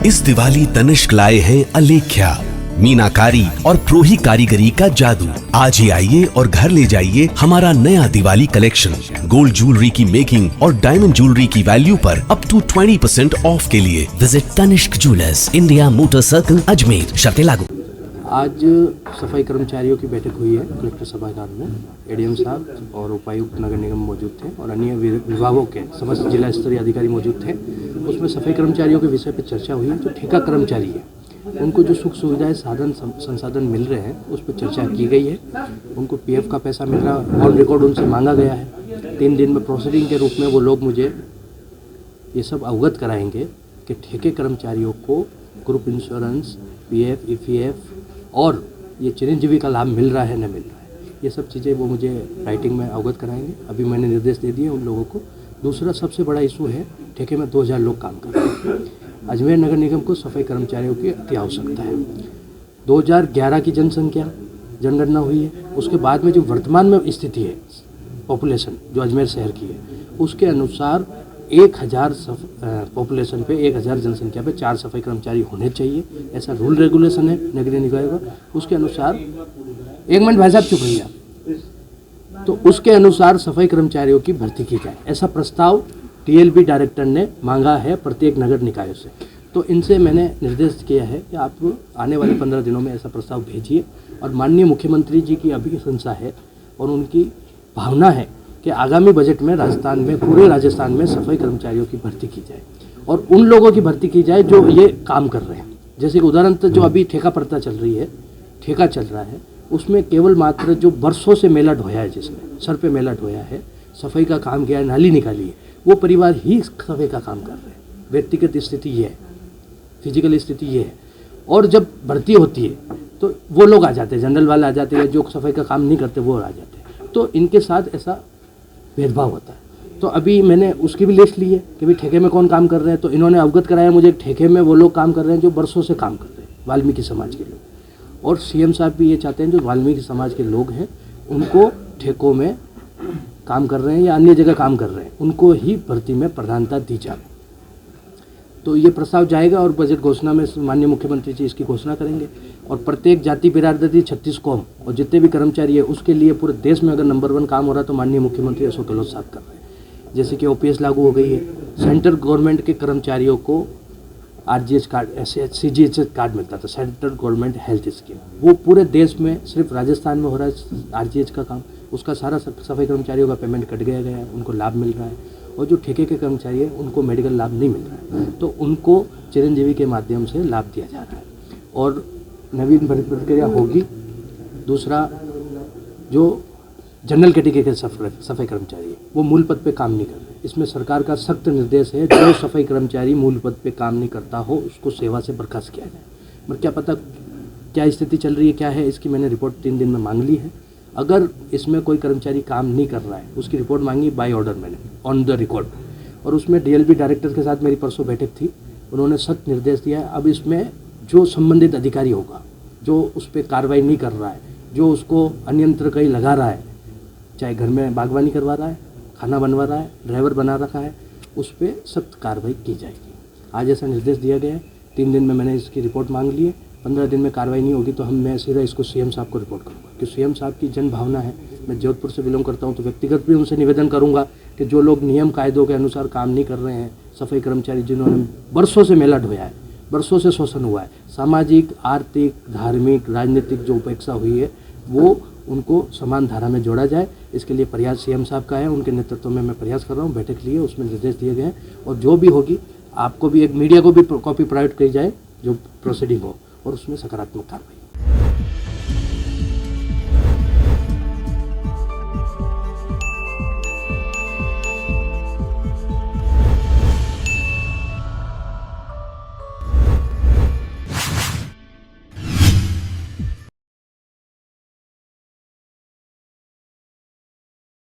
इस दिवाली तनिष्क लाए हैं अलेख्या, मीनाकारी और प्रोही कारीगरी का जादू। आज ही आइए और घर ले जाइए हमारा नया दिवाली कलेक्शन। गोल्ड ज्वेलरी की मेकिंग और डायमंड ज्वेलरी की वैल्यू पर अप टू 20% ऑफ के लिए visit Tanishq jewellers, India motor circle, Ajmer. शर्तें लागू। आज सफाई कर्मचारियों की बैठक हुई है कलेक्टर सभागार में। एडीएम साहब और उपायुक्त नगर निगम मौजूद थे और अन्य विभागों के समस्त जिला स्तरीय अधिकारी मौजूद थे। उसमें सफाई कर्मचारियों के विषय पर चर्चा हुई है। जो ठेका कर्मचारी है उनको जो सुख सुविधाएं साधन संसाधन मिल रहे हैं उस पर चर्चा की गई है। उनको पीएफ का पैसा मिल रहा है, ऑन रिकॉर्ड उनसे मांगा गया है। 3 दिन में प्रोसीडिंग के रूप में वो लोग मुझे ये सब अवगत कराएंगे कि ठेके कर्मचारियों को ग्रुप इंश्योरेंस, पीएफ, ईपीएफ और ये चिरंजीवी का लाभ मिल रहा है न मिल रहा है। ये सब चीज़ें वो मुझे राइटिंग में अवगत कराएंगे। अभी मैंने निर्देश दे दिए उन लोगों को। दूसरा सबसे बड़ा इशू है, ठेके में 2000 लोग काम कर रहे हैं। अजमेर नगर निगम को सफाई कर्मचारियों की अति आवश्यकता है। 2011 की जनगणना हुई है, उसके बाद में जो वर्तमान में स्थिति है पॉपुलेशन जो अजमेर शहर की है, उसके अनुसार 1000 पॉपुलेशन पे 1000 जनसंख्या पे 4 सफाई कर्मचारी होने चाहिए। ऐसा रूल रेगुलेशन है नगरीय निकाय का। उसके अनुसार 1 मिनट भाई साहब चुप रहिए आप। तो उसके अनुसार सफाई कर्मचारियों की भर्ती की जाए, ऐसा प्रस्ताव टीएलबी डायरेक्टर ने मांगा है प्रत्येक नगर निकायों से। तो इनसे मैंने निर्देश किया है कि आप आने वाले 15 दिनों में ऐसा प्रस्ताव भेजिए। और माननीय मुख्यमंत्री जी की अभिशंसा है और उनकी भावना है कि आगामी बजट में राजस्थान में, पूरे राजस्थान में सफाई कर्मचारियों की भर्ती की जाए और उन लोगों की भर्ती की जाए जो ये काम कर रहे हैं। जैसे कि उदाहरण तो जो अभी ठेका प्रथा चल रही है, ठेका चल रहा है, उसमें केवल मात्र जो बरसों से मेला ढोया है, जिसने सर पे मेला ढोया है, सफाई का काम किया है, नाली निकाली है, वो परिवार ही सफाई का काम कर रहे हैं। व्यक्तिगत स्थिति ये है, फिजिकल स्थिति ये है। और जब भर्ती होती है तो वो लोग आ जाते हैं, जनरल वाले आ जाते हैं, जो सफाई का काम नहीं करते वो आ जाते हैं। तो इनके साथ ऐसा भेदभाव होता है। तो अभी मैंने उसकी भी लिस्ट ली है कि भाई ठेके में कौन काम कर रहे हैं। तो इन्होंने अवगत कराया मुझे, ठेके में वो लोग काम कर रहे हैं जो बरसों से काम कर रहे हैं, वाल्मीकि समाज के लोग। और सीएम साहब भी ये चाहते हैं जो वाल्मीकि समाज के लोग हैं उनको ठेकों में काम कर रहे हैं या अन्य जगह काम कर रहे हैं, उनको ही भर्ती में प्रधानता दी जाए। तो ये प्रस्ताव जाएगा और बजट घोषणा में माननीय मुख्यमंत्री जी इसकी घोषणा करेंगे। और प्रत्येक जाति बिरादरी 36 कौम और जितने भी कर्मचारी है उसके लिए पूरे देश में अगर नंबर 1 काम हो रहा है तो माननीय मुख्यमंत्री अशोक गहलोत साहब कर रहे हैं। जैसे कि ओपीएस लागू हो गई है, सेंट्रल गवर्नमेंट के कर्मचारियों को आरजीएच कार्ड, सीजीएच कार्ड मिलता था, सेंट्रल गवर्नमेंट हेल्थ स्कीम। वो पूरे देश में सिर्फ राजस्थान में हो रहा है आरजीएच का काम। उसका सारा सफाई कर्मचारियों का पेमेंट कट गया है, उनको लाभ मिल रहा है। और जो ठेके के कर्मचारी हैं उनको मेडिकल लाभ नहीं मिल रहा है, तो उनको चिरंजीवी के माध्यम से लाभ दिया जा रहा है। और नवीन भर्ती प्रक्रिया होगी। दूसरा, जो जनरल कैटेगरी के सफाई कर्मचारी है वो मूल पद पे काम नहीं कर रहे, इसमें सरकार का सख्त निर्देश है, जो सफाई कर्मचारी मूल पद पे काम नहीं करता हो उसको सेवा से बर्खास्त किया जाए। मगर क्या पता क्या स्थिति चल रही है, क्या है, इसकी मैंने रिपोर्ट 3 दिन में मांग ली है। अगर इसमें कोई कर्मचारी काम नहीं कर रहा है उसकी रिपोर्ट मांगी बाय ऑर्डर मैंने, ऑन द रिकॉर्ड। और उसमें डीएलबी डायरेक्टर के साथ मेरी परसों बैठक थी, उन्होंने सख्त निर्देश दिया है। अब इसमें जो संबंधित अधिकारी होगा जो उस पर कार्रवाई नहीं कर रहा है, जो उसको अन्यंत्र कहीं लगा रहा है, चाहे घर में बागवानी करवा रहा है, खाना बनवा रहा है, ड्राइवर बना रखा है, उस पर सख्त कार्रवाई की जाएगी। आज ऐसा निर्देश दिया गया है। 3 दिन में मैंने इसकी रिपोर्ट मांग ली है। 15 दिन में कार्रवाई नहीं होगी तो मैं सीधा इसको सीएम साहब को रिपोर्ट करूँगा कि सीएम साहब की जन भावना है। मैं जोधपुर से बिलोंग करता हूँ तो व्यक्तिगत भी उनसे निवेदन करूँगा कि जो लोग नियम कायदों के अनुसार काम नहीं कर रहे हैं, सफाई कर्मचारी जिन्होंने बरसों से मेला ढोया है, बरसों से शोषण हुआ है, सामाजिक, आर्थिक, धार्मिक, राजनीतिक जो उपेक्षा हुई है वो उनको समान धारा में जोड़ा जाए। इसके लिए प्रयास सीएम साहब का है, उनके नेतृत्व में मैं प्रयास कर रहा हूँ। बैठक लिए, उसमें निर्देश दिए गए हैं और जो भी होगी आपको भी, एक मीडिया को भी कॉपी प्रोवाइड की जाए जो प्रोसीडिंग हो और उसमें सकारात्मक कार्रवाई।